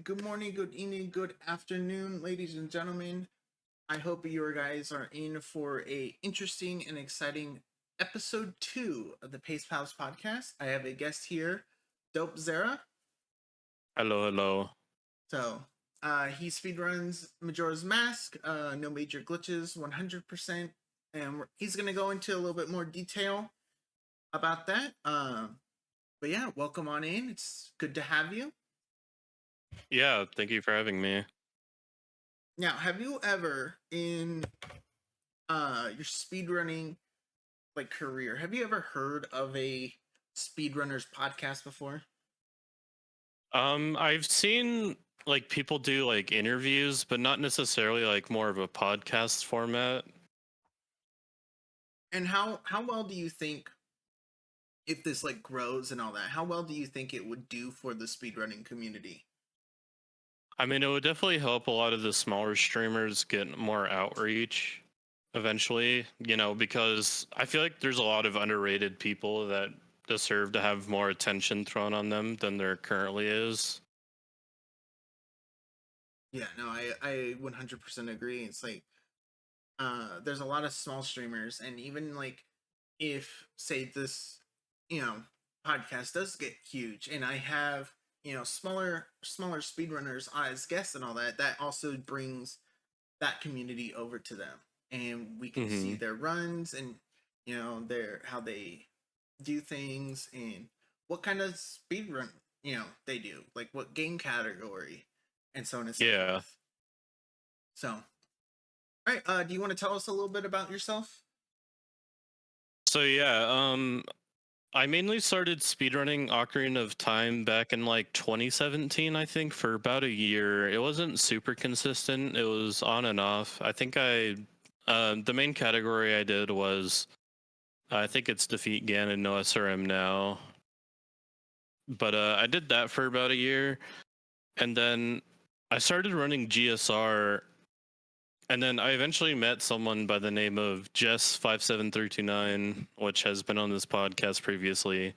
Good morning, good evening, good afternoon, ladies and gentlemen. I hope you guys are in for a interesting and exciting episode 2 of the Pace Pals podcast. I have a guest here, DopezZera. Hello, hello. He speedruns Majora's Mask, no major glitches, 100%. And he's going to go into a little bit more detail about that. But yeah, welcome on in. It's good to have you. Yeah, thank you for having me. Now, have you ever in your speedrunning career, have you ever heard of a speedrunners podcast before? I've seen like people do like interviews, but not necessarily like more of a podcast format. And how well do you think, if this like grows and all that, how well do you think it would do for the speedrunning community? I mean, it would definitely help a lot of the smaller streamers get more outreach eventually, because I feel like there's a lot of underrated people that deserve to have more attention thrown on them than there currently is. Yeah, no, I 100% agree. It's like there's a lot of small streamers, and even like if say this, you know, podcast does get huge and I have, smaller speedrunners as guests and all that, that also brings that community over to them, and we can see their runs and their how they do things and what kind of speedrun they do, like what game category and so on and so forth. So, all right, do you want to tell us a little bit about yourself? So yeah, I mainly started speedrunning Ocarina of Time back in like 2017, I think, for about a year. It wasn't super consistent. It was on and off. I think the main category I did was, I think it's Defeat Ganon no SRM now. But I did that for about a year. And then I started running GSR. And then I eventually met someone by the name of Jess57329, which has been on this podcast previously.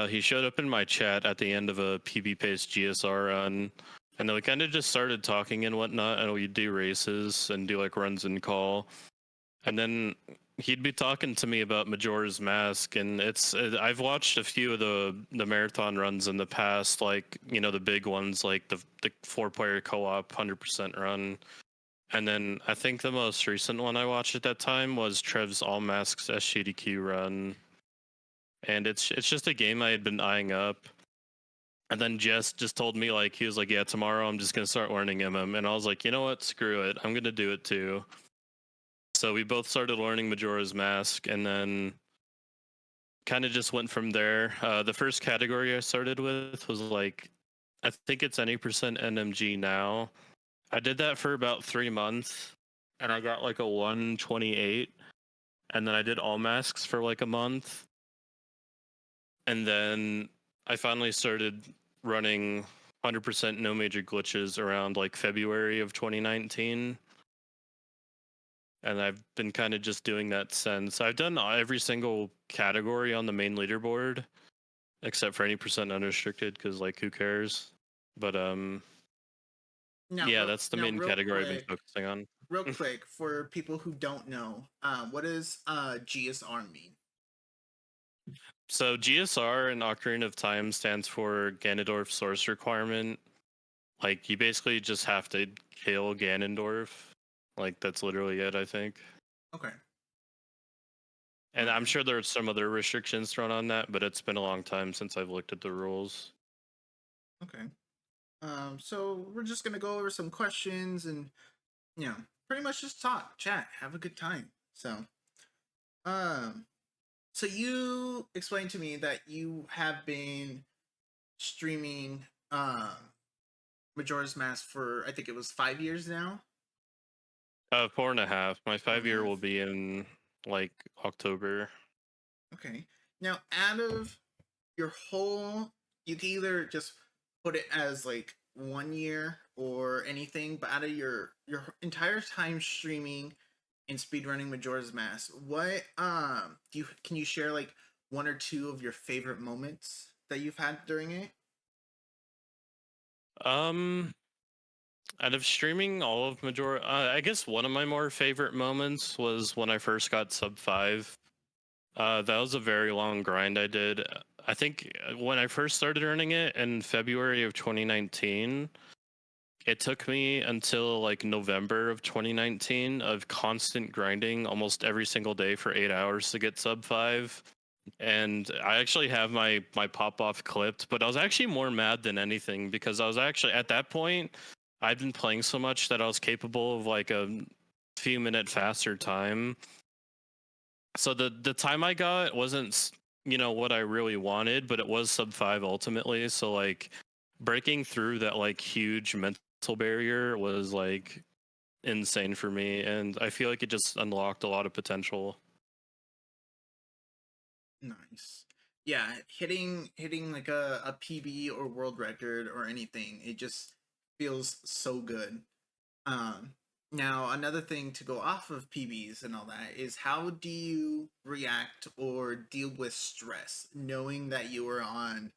He showed up in my chat at the end of a PB Pace GSR run, and then we kind of just started talking and whatnot, and we'd do races and do like runs and call. And then he'd be talking to me about Majora's Mask, and I've watched a few of the marathon runs in the past, like the big ones, like the 4-player co-op 100% run. And then I think the most recent one I watched at that time was Trev's All Masks SGDQ run. And it's just a game I had been eyeing up. And then Jess just told me, like, he was like, yeah, tomorrow I'm just going to start learning MM. And I was like, you know what? Screw it. I'm going to do it too. So we both started learning Majora's Mask and then kind of just went from there. The first category I started with was like, I think it's any percent NMG now. I did that for about 3 months and I got like a 128. And then I did all masks for like a month. And then I finally started running 100% no major glitches around like February of 2019. And I've been kind of just doing that since. I've done every single category on the main leaderboard except for any percent unrestricted because like who cares? But that's the main category I've been focusing on. Real quick, for people who don't know, what does GSR mean? So GSR in Ocarina of Time stands for Ganondorf Source Requirement. Like you basically just have to kill Ganondorf. Like that's literally it, I think. Okay. And I'm sure there's some other restrictions thrown on that, but it's been a long time since I've looked at the rules. Okay. So we're just gonna go over some questions and pretty much just talk, chat, have a good time. So you explained to me that you have been streaming Majora's Mask for, I think it was 5 years now. 4.5. My 5-year will be in like October. Okay. Now, out of your whole, you can either just put it as like 1 year or anything, but out of your entire time streaming and speedrunning Majora's Mask, what can you share like 1 or 2 of your favorite moments that you've had during it? Um, Out of streaming all of Majora, I guess one of my more favorite moments was when I first got sub 5. That was a very long grind I did. I think when I first started earning it in February of 2019, it took me until like November of 2019 of constant grinding almost every single day for 8 hours to get sub 5. And I actually have my pop off clipped, but I was actually more mad than anything because I was actually at that point I'd been playing so much that I was capable of like a few minute faster time. So the time I got wasn't what I really wanted, but it was sub 5 ultimately. So like breaking through that like huge mental barrier was like insane for me, and I feel like it just unlocked a lot of potential. Nice. Yeah, hitting like a PB or world record or anything, it just feels so good. Um, Now another thing to go off of PBs and all that is how do you react or deal with stress knowing that you are on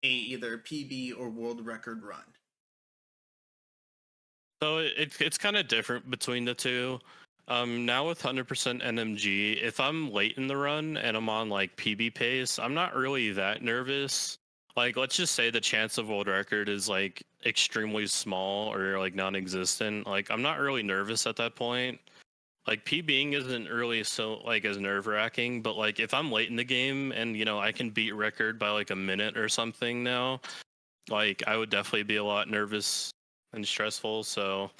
a either PB or world record run? So it's kind of different between the two. Now with 100% NMG, if I'm late in the run and I'm on like PB pace, I'm not really that nervous. Like, let's just say the chance of world record is like extremely small or like non-existent. Like, I'm not really nervous at that point. Like PBing isn't really so like as nerve-wracking, but like if I'm late in the game and I can beat record by like a minute or something now, like I would definitely be a lot nervous and stressful. So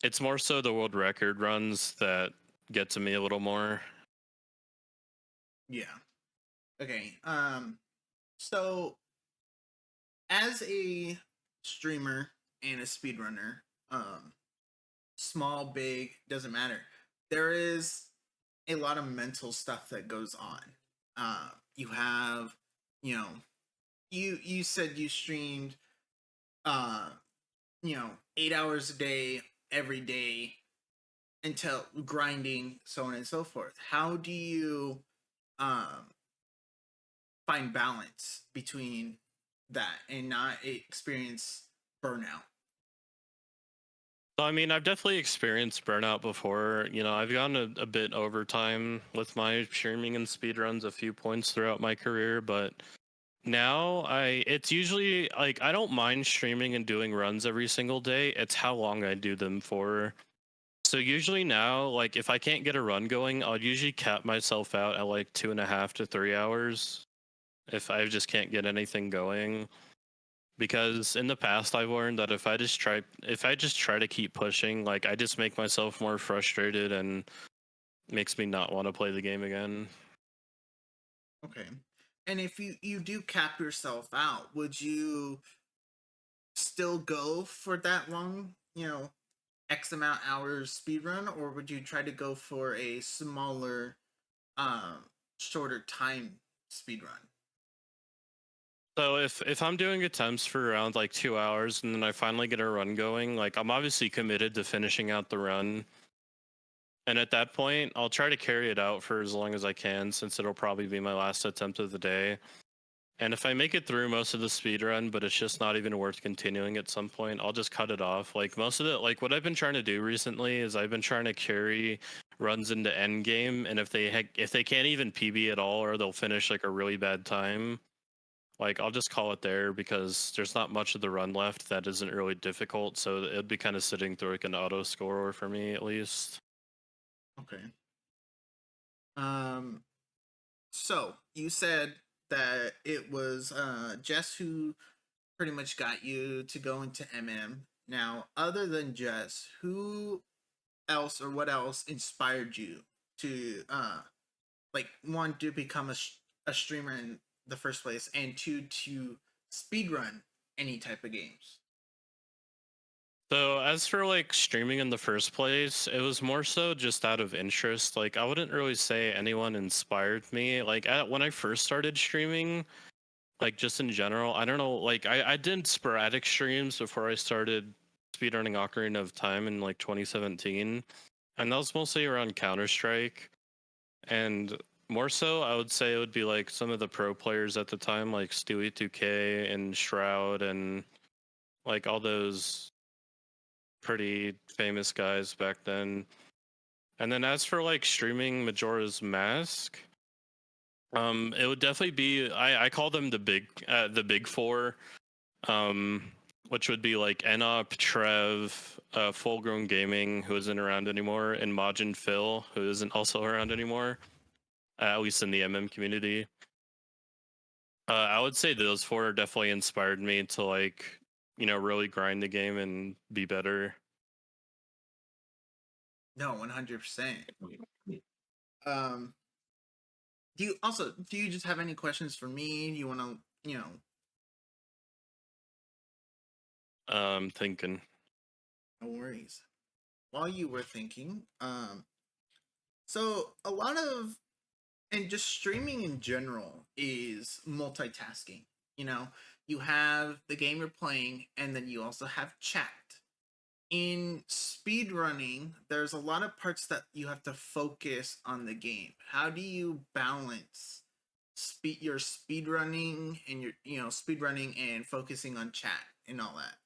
it's more so the world record runs that get to me a little more. Yeah. Okay. So as a streamer and a speedrunner, small, big, doesn't matter. There is a lot of mental stuff that goes on. You have, you know, you said you streamed, uh, 8 hours a day every day until grinding, so on and so forth. How do you um find balance between that and not experience burnout? So, I mean, I've definitely experienced burnout before. I've gone a bit overtime with my streaming and speedruns a few points throughout my career, but now it's usually like I don't mind streaming and doing runs every single day. It's how long I do them for. So usually now, like if I can't get a run going, I'll usually cap myself out at like 2.5 to 3 hours if I just can't get anything going. Because in the past I've learned that if I just try to keep pushing, like I just make myself more frustrated and makes me not want to play the game again. Okay. And if you do cap yourself out, would you still go for that long, X amount hours speed run, or would you try to go for a smaller, um, shorter time speed run? So if I'm doing attempts for around like 2 hours and then I finally get a run going, like I'm obviously committed to finishing out the run. And at that point, I'll try to carry it out for as long as I can since it'll probably be my last attempt of the day. And if I make it through most of the speed run, but it's just not even worth continuing at some point, I'll just cut it off. Like most of it, like what I've been trying to do recently is I've been trying to carry runs into end game, and if they can't even PB at all, or they'll finish like a really bad time, like I'll just call it there because there's not much of the run left that isn't really difficult. So it'd be kind of sitting through like an auto scorer for me at least. Okay. Um, so you said that it was Jess who pretty much got you to go into MM. Now, other than Jess, who else or what else inspired you to like one to become a streamer in the first place, and two to speedrun any type of games? So as for like streaming in the first place, it was more so just out of interest. Like I wouldn't really say anyone inspired me. Like when I first started streaming, like just in general, I don't know. Like I did sporadic streams before I started speedrunning Ocarina of Time in like 2017, and that was mostly around Counter Strike. And more so, I would say it would be like some of the pro players at the time, like Stewie 2K and Shroud and like all those pretty famous guys back then. And then as for like streaming Majora's Mask, it would definitely be I call them the big four, um, which would be like Enop, Trev, Full Grown Gaming, who isn't around anymore, and Majin Phil, who isn't also around anymore, at least in the MM community. I would say those four definitely inspired me to like, really grind the game and be better. No, 100%. Um, do you just have any questions for me? You want to, Thinking. no worries. While you were thinking, so a lot of, and just streaming in general is multitasking. You know, you have the game you're playing, and then you also have chat. In speedrunning, there's a lot of parts that you have to focus on the game. How do you balance your speedrunning and your speedrunning and focusing on chat and all that?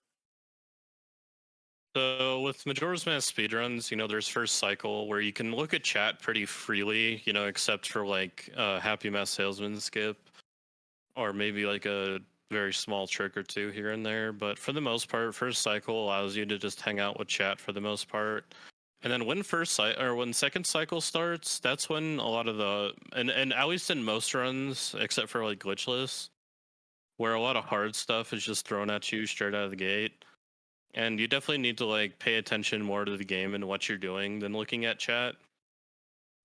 So with Majora's Mask speedruns, there's first cycle where you can look at chat pretty freely, except for like Happy Mask Salesman skip, or maybe like a very small trick or two here and there. But for the most part, first cycle allows you to just hang out with chat for the most part. And then when second cycle starts, that's when a lot of and at least in most runs, except for like glitchless, where a lot of hard stuff is just thrown at you straight out of the gate. And you definitely need to like pay attention more to the game and what you're doing than looking at chat.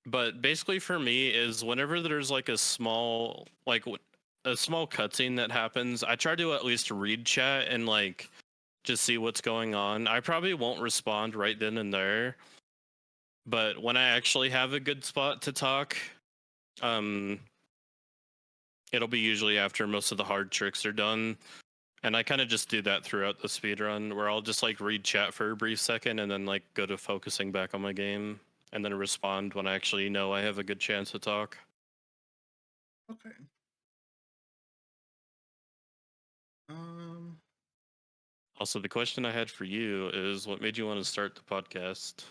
But basically for me is whenever there's like a small cutscene that happens, I try to at least read chat and like just see what's going on. I probably won't respond right then and there, but when I actually have a good spot to talk, um it'll be usually after most of the hard tricks are done. And I kind of just do that throughout the speedrun where I'll just like read chat for a brief second and then like go to focusing back on my game and then respond when I actually know I have a good chance to talk. Okay. Um, Also, the question I had for you is what made you want to start the podcast?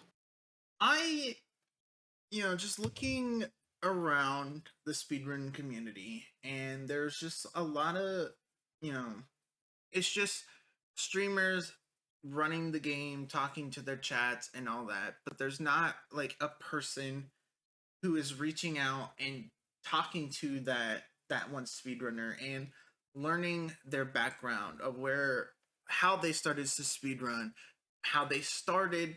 I just looking around the speedrun community, and there's just a lot of, you know, it's just streamers running the game, talking to their chats and all that, but there's not like a person who is reaching out and talking to that one speedrunner and learning their background of how they started to speedrun, how they started,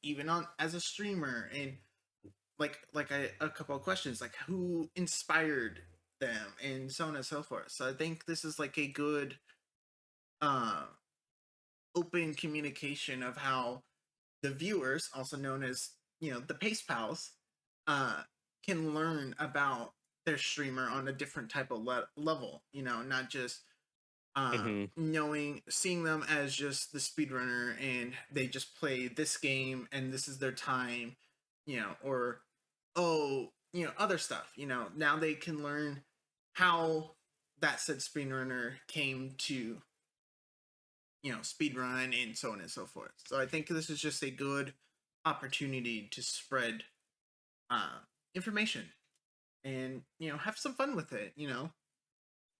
even on as a streamer, and a couple of questions like who inspired them and so on and so forth. So I think this is like a good uh open communication of how the viewers, also known as the pace pals, uh can learn about their streamer on a different type of level, not just Mm-hmm. seeing them as just the speedrunner and they just play this game and this is their time, or other stuff. Now they can learn how that said speedrunner came to speedrun and so on and so forth. So I think this is just a good opportunity to spread information and have some fun with it, as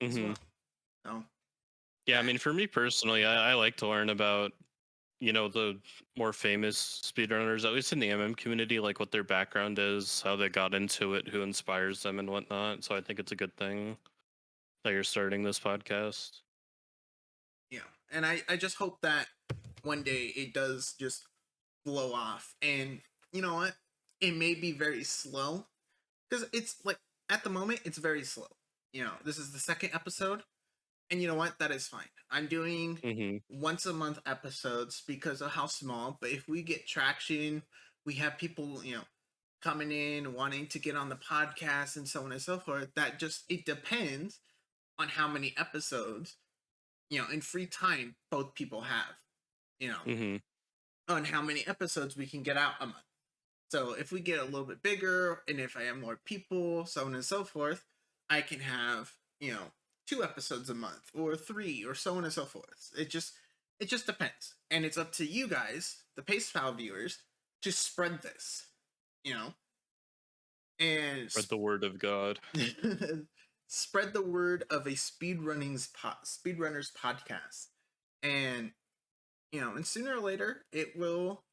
Mm-hmm. well. So Yeah, I that mean, for me personally, I like to learn about, the more famous speedrunners, at least in the MM community, like what their background is, how they got into it, who inspires them, and whatnot. So I think it's a good thing that you're starting this podcast. and I just hope that one day it does just blow off. And you know what? It may be very slow because it's like at the moment it's very slow. This is the second episode, and you know what? That is fine. I'm doing Mm-hmm. once a month episodes because of how small. But if we get traction, we have people, coming in wanting to get on the podcast and so on and so forth. That just it depends on how many episodes, in free time both people have, you know, Mm-hmm. on how many episodes we can get out a month. So if we get a little bit bigger and if I have more people, so on and so forth, I can have, 2 episodes a month or 3 or so on and so forth. It just depends. And it's up to you guys, the Pace Pal viewers, to spread this, you know? And Spread the word of God. spread the word of a speedrunners podcast. And and sooner or later it will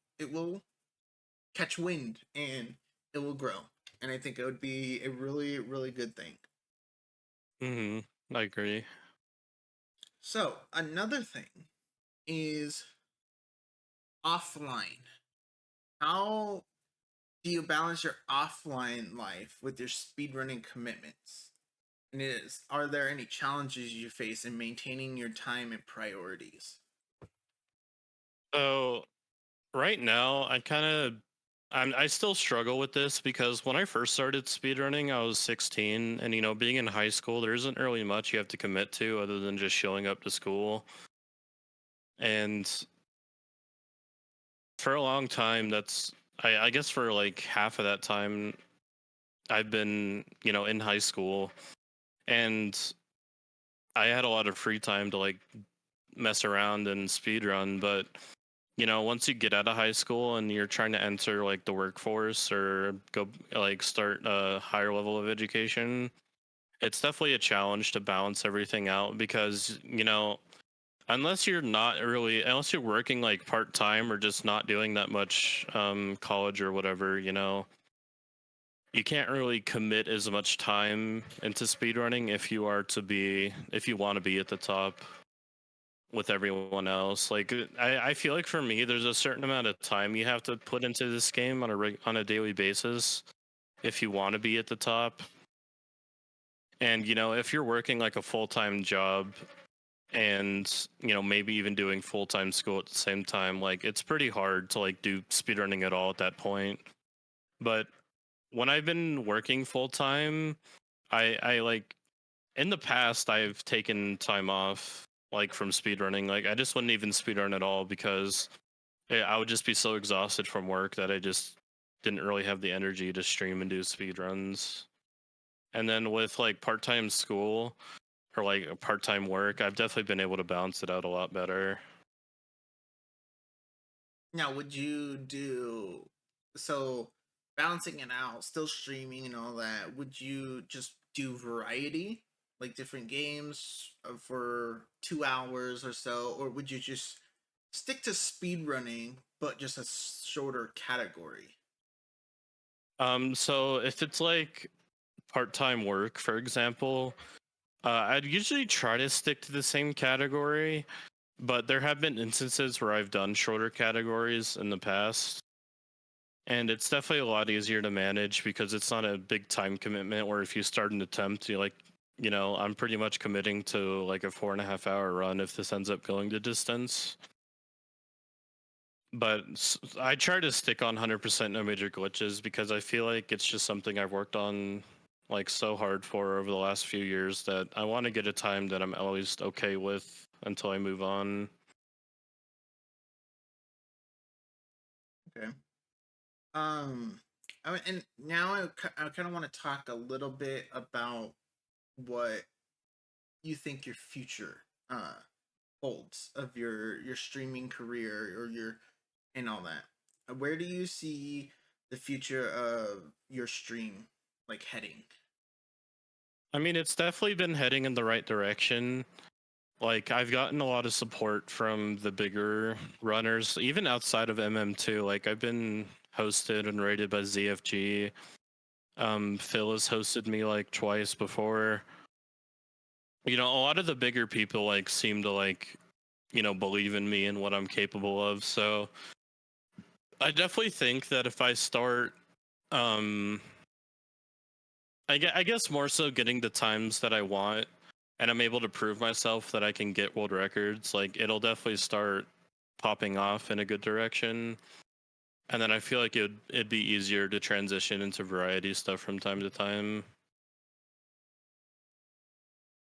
catch wind and it will grow. And I think it would be a really, really good thing. I agree. So another thing is offline. How do you balance your offline life with your speedrunning commitments? And are there any challenges you face in maintaining your time and priorities? So right now, I still struggle with this because when I first started speedrunning, I was 16, and being in high school, there isn't really much you have to commit to other than just showing up to school. And for a long time, I guess for like half of that time, I've been, in high school, and I had a lot of free time to like mess around and speedrun, but once you get out of high school and you're trying to enter like the workforce or go like start a higher level of education, it's definitely a challenge to balance everything out because, unless you're working like part time or just not doing that much college or whatever, you can't really commit as much time into speedrunning if you want to be at the top with everyone else. Like I feel like for me, there's a certain amount of time you have to put into this game on a daily basis if you want to be at the top. And if you're working like a full-time job and maybe even doing full-time school at the same time, like it's pretty hard to like do speedrunning at all at that point. But when I've been working full-time, I like in the past I've taken time off like from speedrunning. Like I just wouldn't even speedrun at all because I would just be so exhausted from work that I just didn't really have the energy to stream and do speedruns. And then with like part-time school or like a part-time work, I've definitely been able to balance it out a lot better. Now, would you do so balancing it out, still streaming and all that? Would you just do variety, like different games for 2 hours or so, or would you just stick to speed running but just a shorter category? So if it's like part-time work, for example, I'd usually try to stick to the same category, but there have been instances where I've done shorter categories in the past. And it's definitely a lot easier to manage because it's not a big time commitment where if you start an attempt, you're like, I'm pretty much committing to like a 4.5 hour run if this ends up going the distance. But I try to stick on 100% no major glitches because I feel like it's just something I've worked on like so hard for over the last few years that I want to get a time that I'm always okay with until I move on. Okay. And now I kind of want to talk a little bit about what you think your future holds of your streaming career or your and all that. Where do you see the future of your stream like heading? I mean, it's definitely been heading in the right direction. Like I've gotten a lot of support from the bigger runners, even outside of MM2. Like I've been hosted and rated by ZFG. Phil has hosted me like twice before. A lot of the bigger people like seem to like, believe in me and what I'm capable of. So I definitely think that if I start, um, I guess more so getting the times that I want, and I'm able to prove myself that I can get world records, like it'll definitely start popping off in a good direction. And then I feel like it'd be easier to transition into variety stuff from time to time.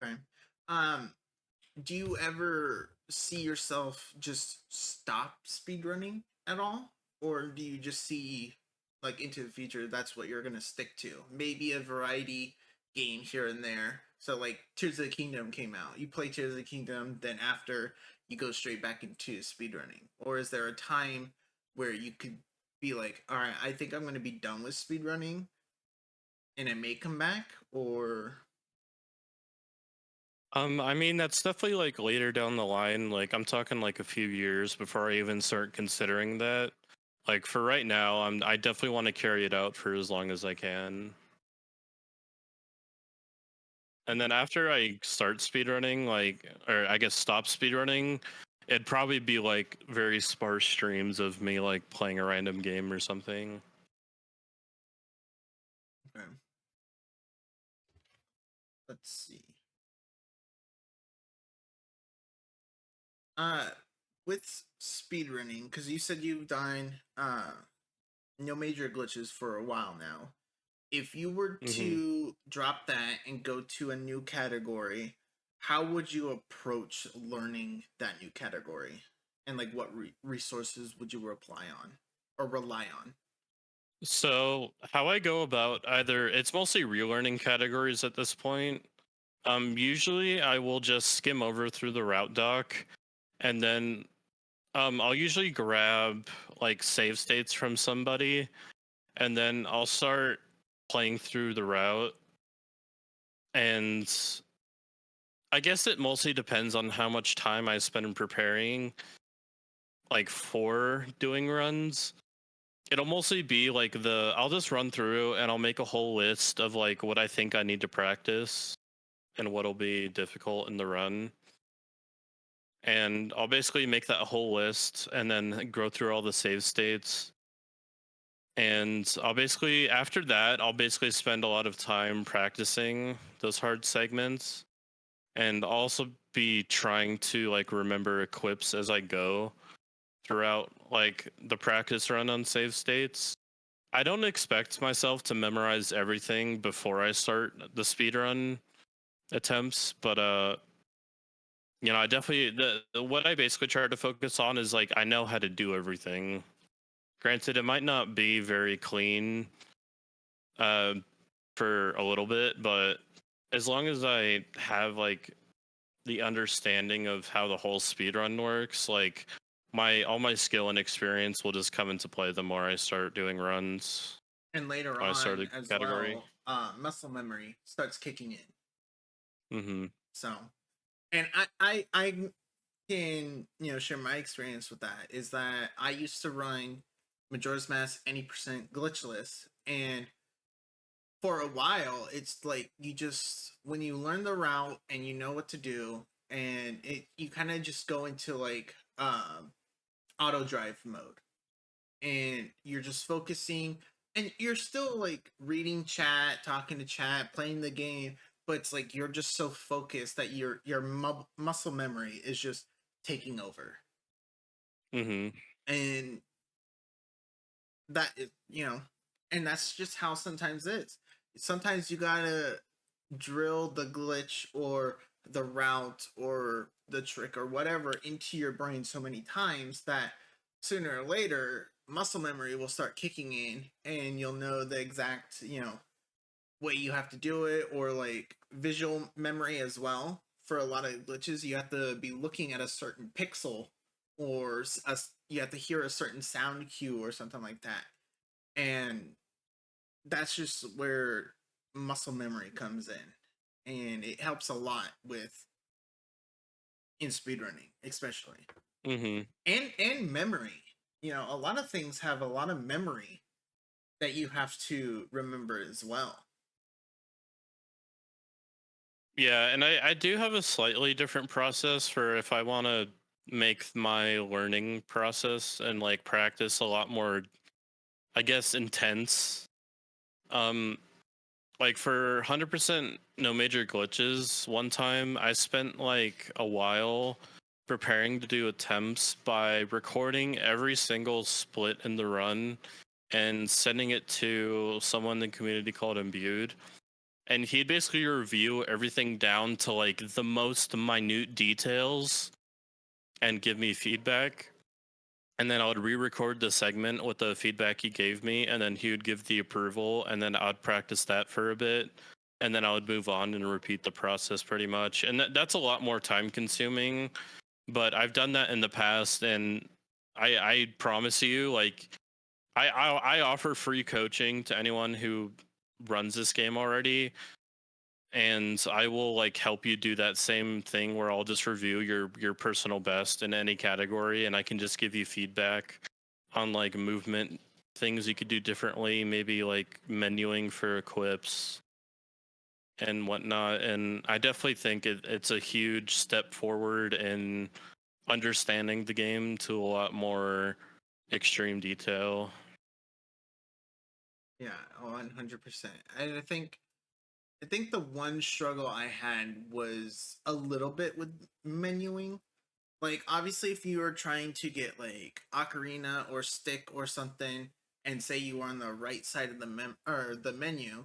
Okay. Um, do you ever see yourself just stop speedrunning at all? Or do you just see like into the future that's what you're gonna stick to? Maybe a variety game here and there, So like Tears of the Kingdom came out. You play Tears of the Kingdom, then after you go straight back into speedrunning? Or is there a time where you could be like, all right, I think I'm going to be done with speedrunning and it may come back? Or I mean, that's definitely like later down the line. Like, I'm talking like a few years before I even start considering that. Like, for right now, I definitely want to carry it out for as long as I can. And then after I start speedrunning, like, or I guess stop speedrunning, it'd probably be like very sparse streams of me like playing a random game or something. okay, let's see. Uh with speedrunning, because you said you've done no major glitches for a while now. If you were Hmm. to drop that and go to a new category, how would you approach learning that new category? And like what resources would you rely on or rely on? So how I go about either it's mostly relearning categories at this point. Usually I will just skim over through the route doc, and then I'll usually grab like save states from somebody, and then I'll start playing through the route. And I guess it mostly depends on how much time I spend preparing, like for doing runs. It'll mostly be like I'll just run through and I'll make a whole list of like what I think I need to practice and what'll be difficult in the run. And I'll basically make that whole list and then go through all the save states. And after that, I'll basically spend a lot of time practicing those hard segments and also be trying to like remember equips as I go throughout like the practice run on save states. I don't expect myself to memorize everything before I start the speedrun attempts, but I definitely what I basically try to focus on is like I know how to do everything. Granted, it might not be very clean uh for a little bit, but as long as I have like the understanding of how the whole speedrun works, like my all my skill and experience will just come into play the more I start doing runs. And later I start on a as category. well, muscle memory starts kicking in. Mm-hmm. So, and I can, share my experience with that is that I used to run Majora's Mask any percent glitchless, and for a while it's like you just when you learn the route and you know what to do, and you kind of just go into like auto drive mode, and you're just focusing, and you're still like reading chat, talking to chat, playing the game, but it's like you're just so focused that your muscle memory is just taking over. Mm-hmm. And that is, and that's just how sometimes it is. Sometimes you gotta drill the glitch or the route or the trick or whatever into your brain so many times that sooner or later muscle memory will start kicking in, and you'll know the exact, way you have to do it, or like visual memory as well. For a lot of glitches, you have to be looking at a certain pixel, or you have to hear a certain sound cue or something like that. And that's just where muscle memory comes in, and it helps a lot with in speedrunning especially, Mm-hmm. and memory. A lot of things have a lot of memory that you have to remember as well. Yeah, and I do have a slightly different process for if I want to make my learning process and like practice a lot more, I guess, intense. Um, like for 100% no major glitches, one time I spent like a while preparing to do attempts by recording every single split in the run and sending it to someone in the community called Imbued, and he'd basically review everything down to like the most minute details and give me feedback. And then I would re-record the segment with the feedback he gave me, and then he would give the approval, and then I'd practice that for a bit. and then I would move on and repeat the process pretty much. And that's a lot more time consuming, but I've done that in the past, and I promise you, like I offer free coaching to anyone who runs this game already, and I will like help you do that same thing where I'll just review your personal best in any category, and I can just give you feedback on like movement things you could do differently, maybe like menuing for equips and whatnot. And I definitely think it's a huge step forward in understanding the game to a lot more extreme detail. Yeah, 100%. And I think the one struggle I had was a little bit with menuing. Like obviously if you were trying to get like ocarina or stick or something and say you were on the right side of the menu,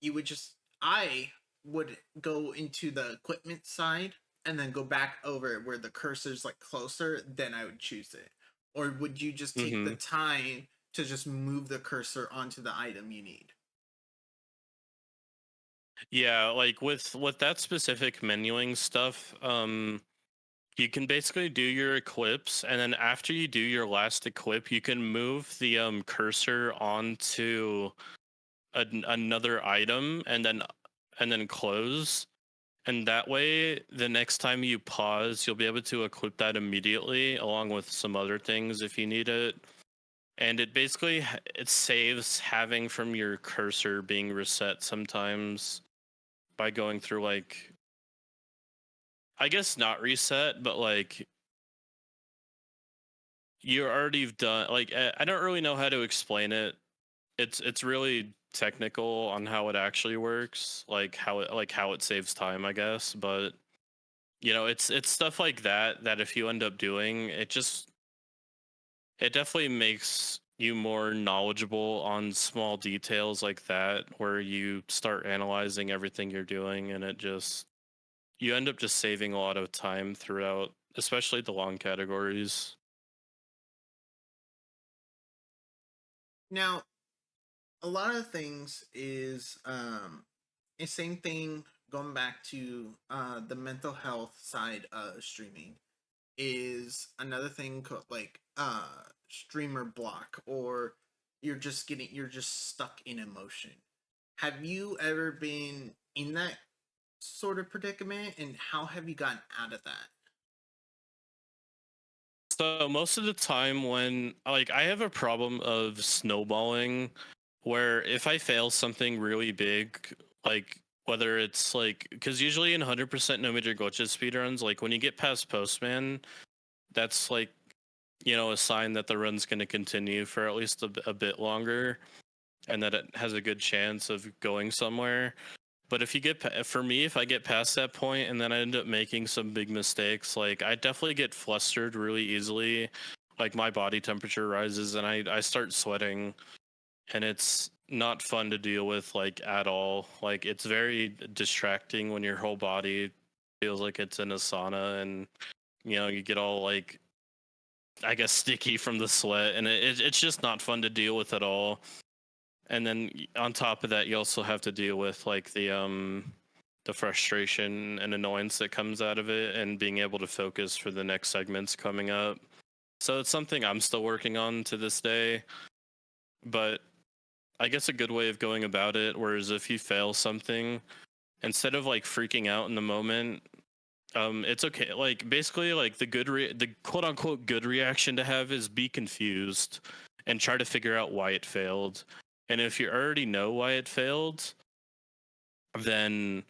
you would just I would go into the equipment side and then go back over where the cursor's like closer, then I would choose it. Or would you just take the Hmm. time to just move the cursor onto the item you need? Yeah, like with that specific menuing stuff, you can basically do your equips, and then after you do your last equip, you can move the cursor onto another item, and then close. And that way, the next time you pause, you'll be able to equip that immediately, along with some other things if you need it. And it basically it saves having from your cursor being reset sometimes by going through like, I guess not reset, but like you're already done. Like I don't really know how to explain it. It's really technical on how it actually works, like how it saves time, I guess. But you know, it's stuff like that that if you end up doing, it definitely makes you more knowledgeable on small details like that, where you start analyzing everything you're doing, and you end up just saving a lot of time throughout, especially the long categories. Now, a lot of things is the same thing going back to the mental health side of streaming is another thing called like streamer block, or you're just stuck in emotion. Have you ever been in that sort of predicament, and how have you gotten out of that? So most of the time when like I have a problem of snowballing, where if I fail something really big, like whether it's like, because usually in 100% no major glitches speedruns, like when you get past postman, that's like, you know, a sign that the run's going to continue for at least a bit longer, and that it has a good chance of going somewhere. But if you get for me, if I get past that point and then I end up making some big mistakes, like I definitely get flustered really easily. Like my body temperature rises and I start sweating, and it's not fun to deal with like at all. Like it's very distracting when your whole body feels like it's in a sauna, and you know, you get all like, I guess, sticky from the sweat, and it's just not fun to deal with at all. And then on top of that, you also have to deal with like the frustration and annoyance that comes out of it, and being able to focus for the next segments coming up. So it's something I'm still working on to this day. But I guess a good way of going about it, whereas if you fail something, instead of like freaking out in the moment, it's okay. Like basically, like the quote unquote good reaction to have is be confused and try to figure out why it failed. And if you already know why it failed, then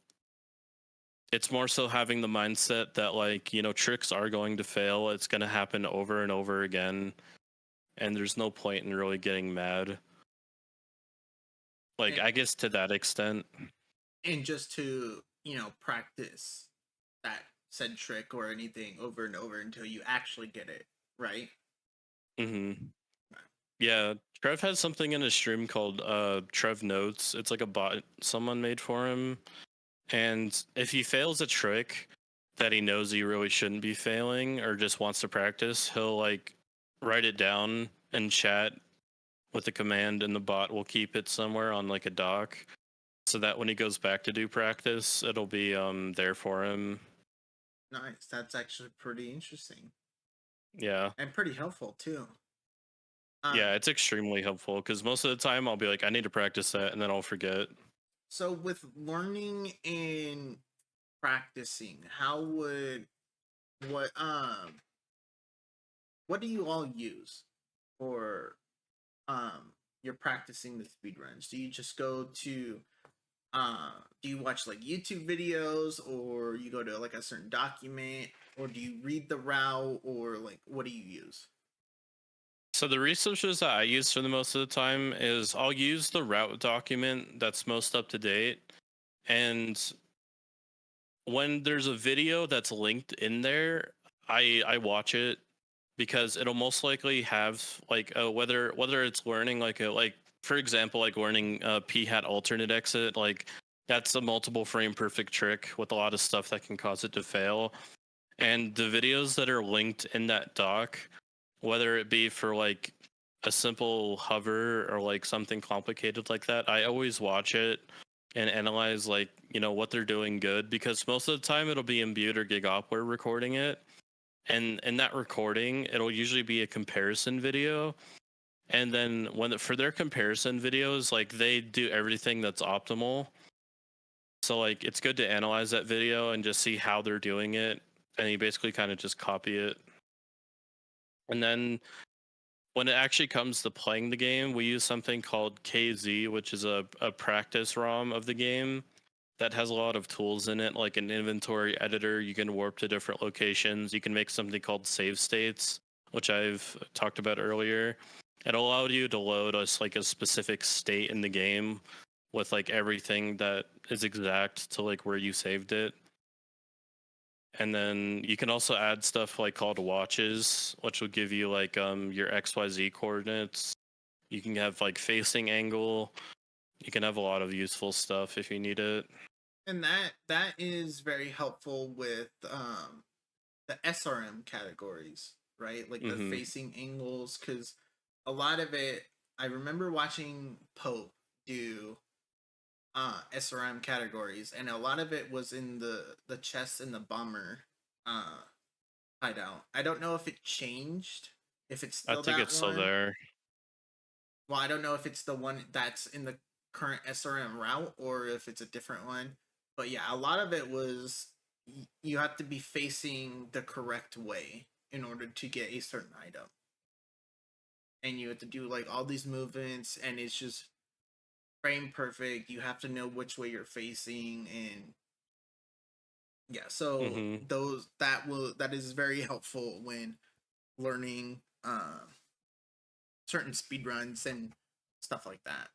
it's more so having the mindset that, like, you know, tricks are going to fail. It's going to happen over and over again, and there's no point in really getting mad. Like, And, I guess to that extent. and just to, practice that said trick or anything over and over until you actually get it, right? Hmm. Yeah, Trev has something in his stream called Trev Notes. It's like a bot someone made for him. And if he fails a trick that he knows he really shouldn't be failing or just wants to practice, he'll like write it down and chat with the command, and the bot will keep it somewhere on like a doc. so that when he goes back to do practice, it'll be there for him. Nice. That's actually pretty interesting Yeah. and pretty helpful too. Yeah, it's extremely helpful because most of the time I'll be like, I need to practice that, and then I'll forget. So with learning and practicing, how would what um what do you all use for you're practicing the speed runs? Do you just go to do you watch like YouTube videos, or you go to like a certain document, or do you read the route, or like what do you use? So the resources that I use for the most of the time is I'll use the route document that's most up to date, and when there's a video that's linked in there, I watch it because it'll most likely have like whether it's learning like a like for example like learning p hat alternate exit, like that's a multiple frame perfect trick with a lot of stuff that can cause it to fail. And the videos that are linked in that doc, whether it be for like a simple hover or like something complicated like that, I always watch it and analyze like, what they're doing good, because most of the time it'll be in Butte or Gigop we're recording it. And in that recording, it'll usually be a comparison video. And then for their comparison videos, like they do everything that's optimal. So like it's good to analyze that video and just see how they're doing it, and you basically kind of just copy it. And then when it actually comes to playing the game, we use something called KZ, which is a practice ROM of the game that has a lot of tools in it, like an inventory editor. You can warp to different locations. You can make something called save states, which I've talked about earlier. It allowed you to load us like a specific state in the game with like everything that is exact to like where you saved it. And then you can also add stuff like called watches, which will give you like your XYZ coordinates. You can have like facing angle. You can have a lot of useful stuff if you need it. And that is very helpful with the SRM categories, right? Like the Hmm. facing angles, because a lot of it, I remember watching Pope do SRM categories, and a lot of it was in the chest and the bomber uh hideout. I don't know if it changed, if it's I still think that it's still one. there. Well, I don't know if it's the one that's in the current SRM route or if it's a different one. But yeah, a lot of it was you have to be facing the correct way in order to get a certain item. And you have to do like all these movements, and it's just frame perfect. You have to know which way you're facing, and yeah, so Hmm. that is very helpful when learning certain speed runs and stuff like that.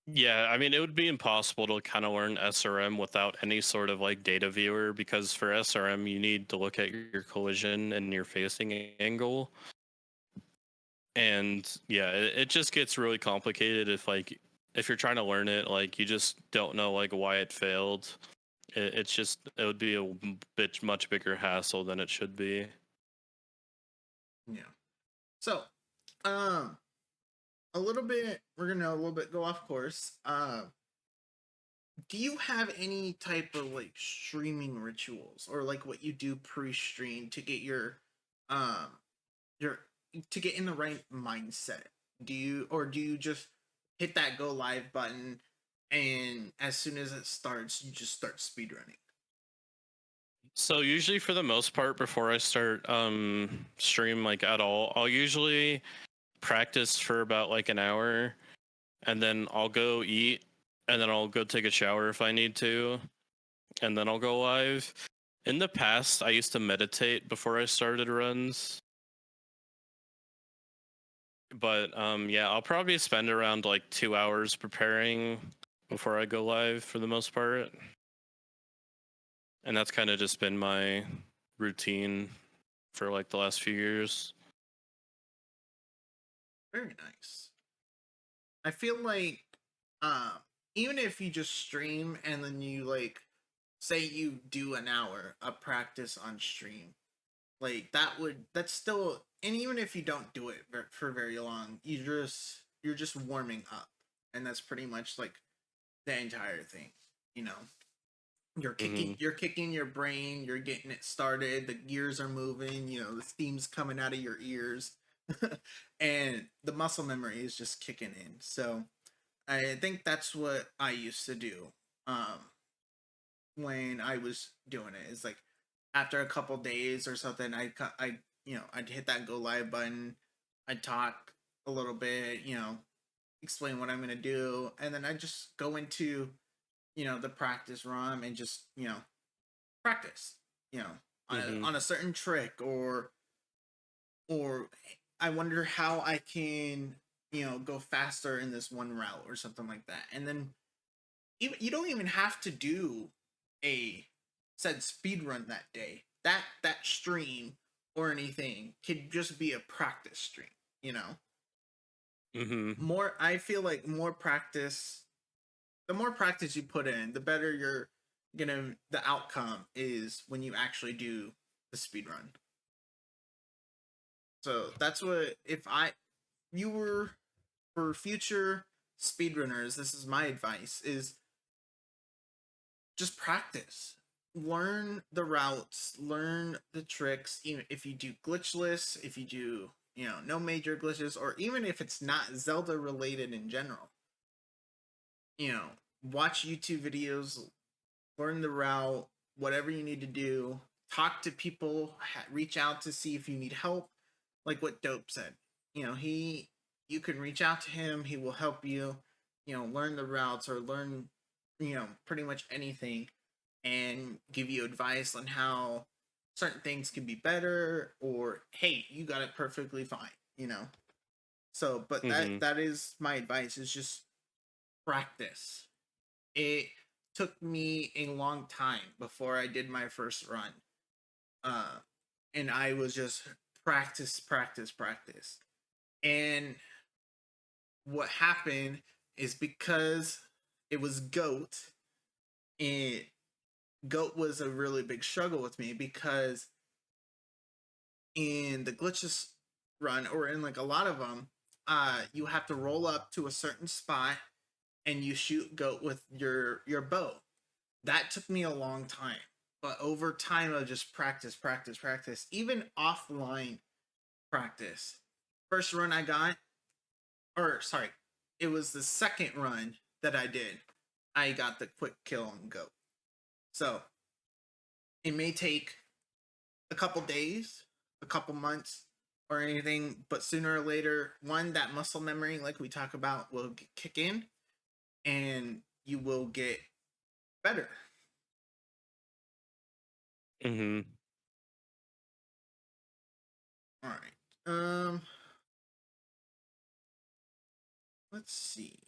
Yeah, I mean, it would be impossible to kind of learn SRM without any sort of like data viewer, because for SRM, you need to look at your collision and your facing angle. And yeah, it just gets really complicated if you're trying to learn it, like you just don't know like why it failed. It would be a bit much bigger hassle than it should be. Yeah. So, um, a little bit. We're gonna a little bit go off course. Do you have any type of like streaming rituals, or like what you do pre-stream to get um, your to get in the right mindset? Do you just hit that go live button, and as soon as it starts, you just start speedrunning? So usually for the most part, before I start stream like at all, I'll usually practice for about like an hour, and then I'll go eat, and then I'll go take a shower if I need to, and then I'll go live. In the past, I used to meditate before I started runs, but yeah, I'll probably spend around like 2 hours preparing before I go live for the most part. And that's kind of just been my routine for like the last few years. Very nice. I feel like um even if you just stream and then you like say you do an hour of practice on stream, like that's still, and even if you don't do it for very long, you're just warming up, and that's pretty much like the entire thing. You know, Mm-hmm. you're kicking your brain, you're getting it started, the gears are moving, you know, the steam's coming out of your ears. And the muscle memory is just kicking in. So I think that's what I used to do when I was doing it. Is like after a couple days or something, I you know, I'd hit that go live button, I'd talk a little bit, you know, explain what I'm gonna do, and then I just go into, you know, the practice run and just, you know, practice, you know, Mm-hmm. on a certain trick, or I wonder how I can, you know, go faster in this one route or something like that. And then even you don't even have to do a said speed run that day. That stream or anything could just be a practice stream, you know. Mm-hmm. More I feel like more practice, the more practice you put in, the better you're gonna the outcome is when you actually do the speed run. So that's what if I you were for future speedrunners, this is my advice is just practice. Learn the routes, learn the tricks, even if you do glitchless, if you do, you know, no major glitches, or even if it's not Zelda related in general. You know, watch YouTube videos, learn the route, whatever you need to do, talk to people, reach out to see if you need help, like what Dope said. You know, you can reach out to him, he will help you, you know, learn the routes or learn, you know, pretty much anything and give you advice on how certain things can be better or hey, you got it perfectly fine, you know. So, but Mm-hmm. that is my advice is just practice. It took me a long time before I did my first run. Uh and I was just practice, practice, practice. And what happened is because it was goat, and goat was a really big struggle with me because in the glitches run or in like a lot of them, you have to roll up to a certain spot and you shoot goat with your bow. That took me a long time, but over time of just practice, practice, practice, even offline practice. First run I got, or sorry, it was the second run that I did. I got the quick kill on goat. So it may take a couple days, a couple months, or anything, but sooner or later, one, that muscle memory, like we talk about, will kick in and you will get better. Mm-hmm. All right. Let's see.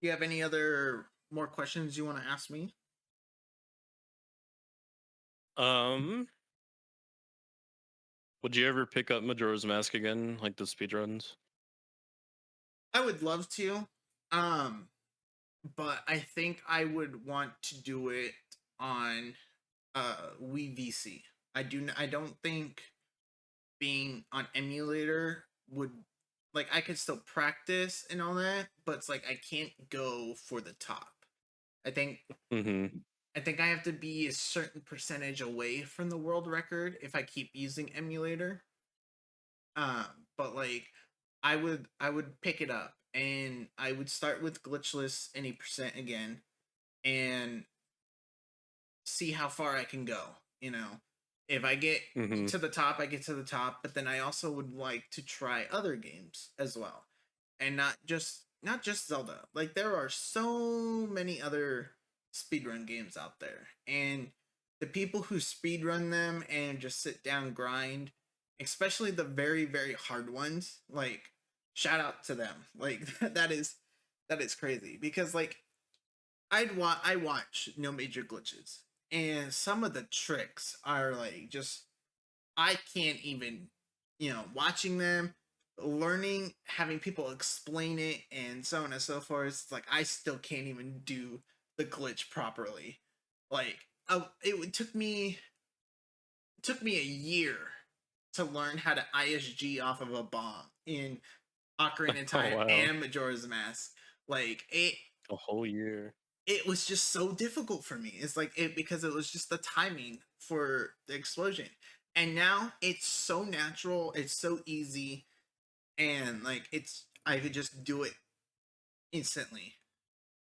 Do you have any other more questions you want to ask me? Um, would you ever pick up Majora's Mask again, like the speedruns? I would love to. Um, but I think I would want to do it on Wii VC. I don't think being on emulator would like I could still practice and all that, but it's like I can't go for the top. I think Mm-hmm. I think I have to be a certain percentage away from the world record if I keep using emulator. Um, but like I would pick it up and I would start with glitchless any percent again and see how far I can go, you know. If I get Mm-hmm. to the top, I get to the top, but then I also would like to try other games as well. And not just Zelda. Like there are so many other speedrun games out there. And the people who speedrun them and just sit down grind, especially the very very hard ones, like shout out to them. Like that is crazy because like I watch No Major Glitches, and some of the tricks are like just I can't even, you know, watching them, learning, having people explain it, and so on and so forth. It's like I still can't even do the glitch properly. Like, took me a year to learn how to ISG off of a bomb in Ocarina of Oh Time wow, and Majora's Mask. Like a whole year. it was just so difficult for me. It's like it because it was just the timing for the explosion. And now it's so natural, it's so easy, and like it's I could just do it instantly.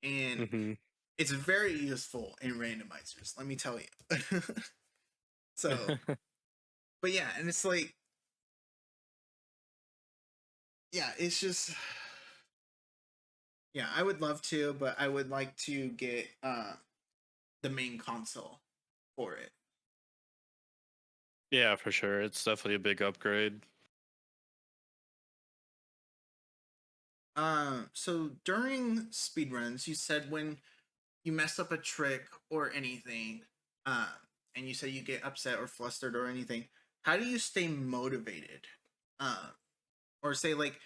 And Hmm. it's very useful in randomizers, let me tell you. So, but yeah, and it's like yeah, it's just yeah, I would love to, but I would like to get the main console for it. Yeah, for sure. It's definitely a big upgrade. So during speedruns, you said when you mess up a trick or anything, uh, and you say you get upset or flustered or anything, how do you stay motivated? Uh, or say like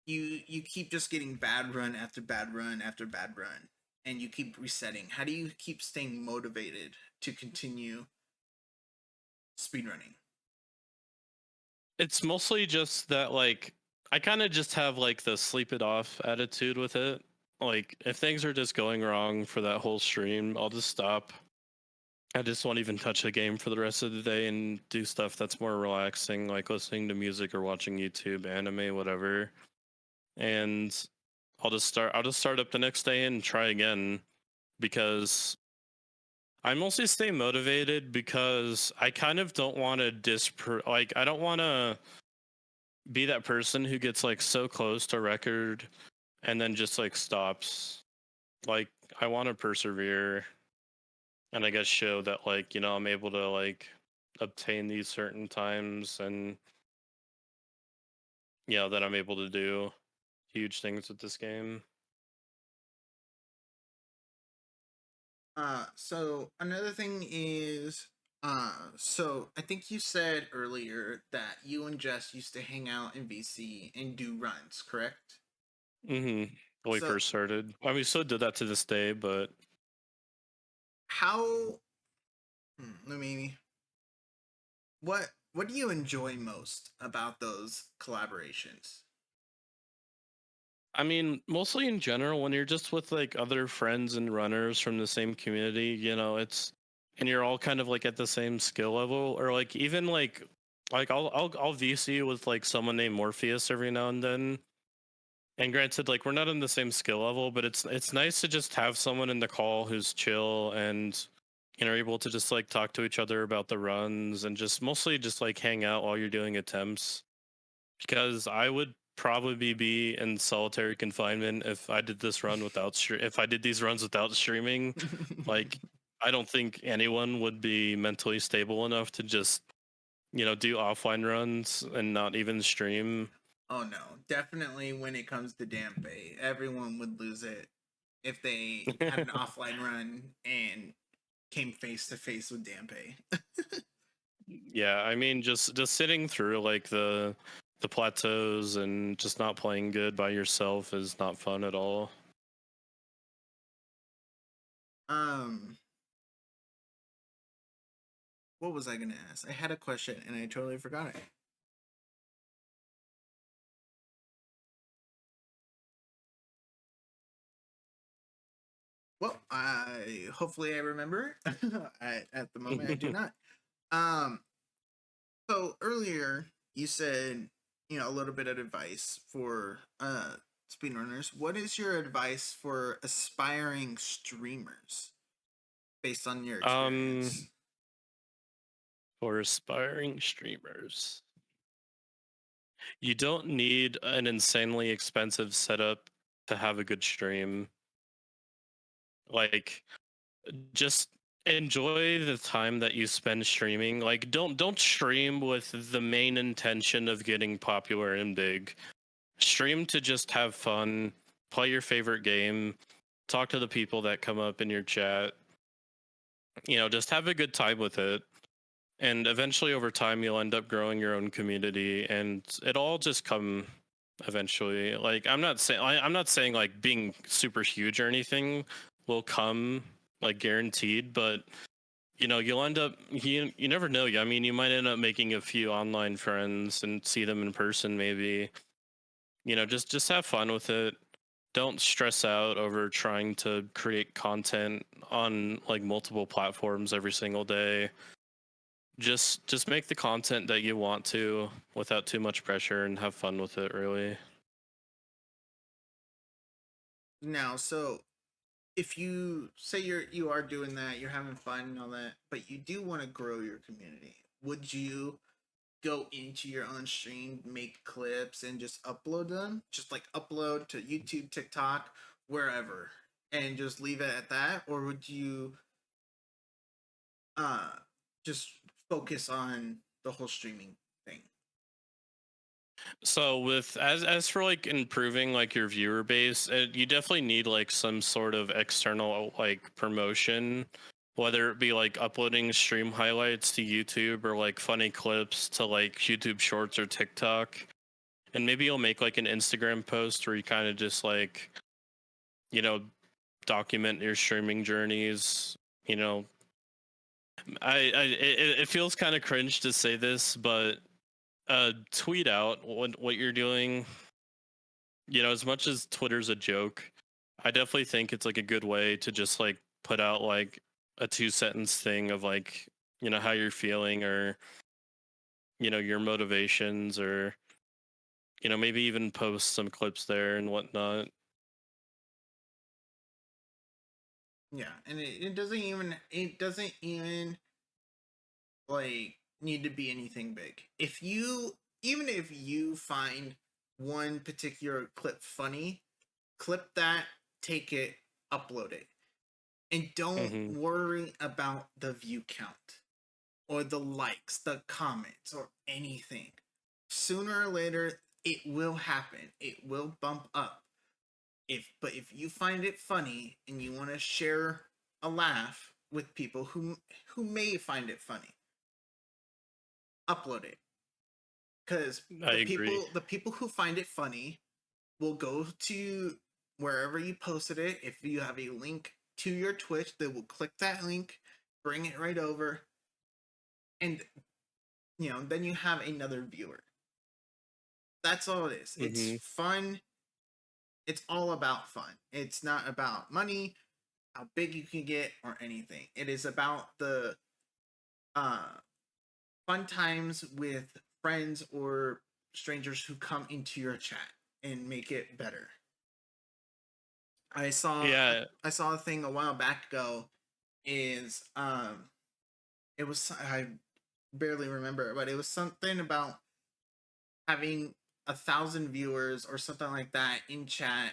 you keep just getting bad run after bad run after bad run, and you keep resetting. How do you keep staying motivated to continue speedrunning? It's mostly just that, like, I kind of just have like the sleep it off attitude with it. Like, if things are just going wrong for that whole stream, I'll just stop. I just won't even touch the game for the rest of the day and do stuff that's more relaxing, like listening to music or watching YouTube, anime, whatever. And I'll just start up the next day and try again, because I mostly stay motivated because I kind of don't want to like, I don't want to be that person who gets like so close to record and then just like stops. Like, I want to persevere and I guess show that, like, I'm able to like obtain these certain times, and that I'm able to do huge things with this game. So another thing is, so I think you said earlier that you and Jess used to hang out in VC and do runs, correct? Mm-hmm. When we So first started, I mean, we still did that to this day, but how? Let me. What do you enjoy most about those collaborations? I mean, mostly in general, when you're just with like other friends and runners from the same community, and you're all kind of like at the same skill level, or like even like I'll VC with like someone named Morpheus every now and then. And granted, like, we're not on the same skill level, but it's nice to just have someone in the call who's chill and able to just like talk to each other about the runs and just mostly just like hang out while you're doing attempts, because I would probably be in solitary confinement if I did this run without if I did these runs without streaming. Like, I don't think anyone would be mentally stable enough to just do offline runs and not even stream. Oh no, definitely when it comes to Dampe, everyone would lose it if they had an offline run and came face to face with Dampe. Yeah, I mean, just sitting through like the plateaus and just not playing good by yourself is not fun at all. um, what was I gonna ask? I had a question and I totally forgot it. Well, I hopefully I remember. At the moment, I do not. Um, so earlier you said a little bit of advice for speedrunners. What is your advice for aspiring streamers based on your um, experience? for aspiring streamers, you don't need an insanely expensive setup to have a good stream. Like, just enjoy the time that you spend streaming. Like, don't stream with the main intention of getting popular and big. Stream to just have fun, play your favorite game, talk to the people that come up in your chat. Just have a good time with it. And eventually, over time, you'll end up growing your own community, and it'll all just come eventually. Like, I'm not saying like being super huge or anything will come like guaranteed, but you'll end up you never know. I mean, you might end up making a few online friends and see them in person maybe. Just have fun with it. Don't stress out over trying to create content on like multiple platforms every single day. Just make the content that you want to without too much pressure and have fun with it, really. Now, so if you say you are doing that, you're having fun and all that, but you do want to grow your community, would you go into your own stream, make clips, and just upload them? Just like upload to YouTube, TikTok, wherever, and just leave it at that? Or would you uh just focus on the whole streaming thing? So with as for like improving like your viewer base, you definitely need like some sort of external like promotion, whether it be like uploading stream highlights to YouTube or like funny clips to like YouTube Shorts or TikTok. And maybe you'll make like an Instagram post where you kind of just like, you know, document your streaming journeys. You know, it feels kind of cringe to say this, but tweet out what you're doing. As much as Twitter's a joke, I definitely think it's like a good way to just like put out like a 2 sentence thing of like, how you're feeling or, your motivations or, maybe even post some clips there and whatnot. Yeah, and it doesn't even like need to be anything big. If you even if you find one particular clip funny, clip that, take it, upload it. And don't Hmm. worry about the view count or the likes, the comments, or anything. Sooner or later, it will happen. It will bump up. If you find it funny and you want to share a laugh with people who may find it funny, upload it. Because I agree. the people who find it funny will go to wherever you posted it. If you have a link to your Twitch, they will click that link, bring it right over, and then you have another viewer. That's all it is. It's Hmm. fun. It's all about fun. It's not about money, how big you can get, or anything. It is about the uh fun times with friends or strangers who come into your chat and make it better. I saw Yeah, I saw a thing a while back ago. Is it was, I barely remember, but it was something about having 1,000 viewers or something like that in chat,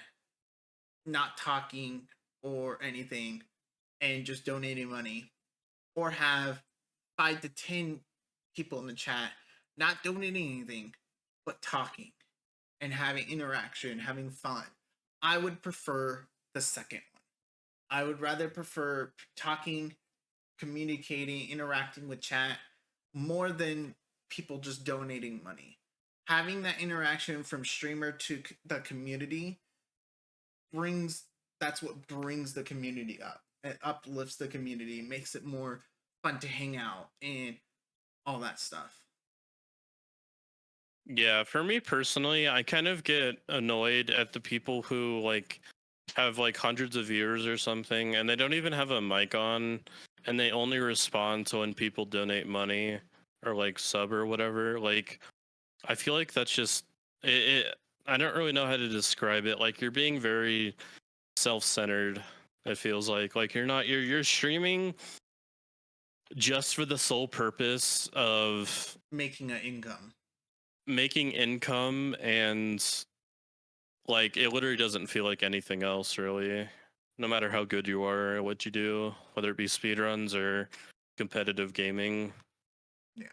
not talking or anything, and just donating money, or have 5 to 10 people in the chat not donating anything but talking and having interaction, having fun. I would prefer the second one. I would rather prefer talking, communicating, interacting with chat more than people just donating money. Having that interaction from streamer to the community brings that's what brings the community up. It uplifts the community, makes it more fun to hang out and all that stuff. yeah. For me personally, I kind of get annoyed at the people who like have like hundreds of viewers or something and they don't even have a mic on and they only respond to when people donate money or like sub or whatever. Like I feel like that's just it, I don't really know how to describe it. Like you're being very self-centered. It feels like you're streaming just for the sole purpose of Making an income. making income, and like it literally doesn't feel like anything else really. No matter how good you are at what you do, whether it be speedruns or competitive gaming. Yeah.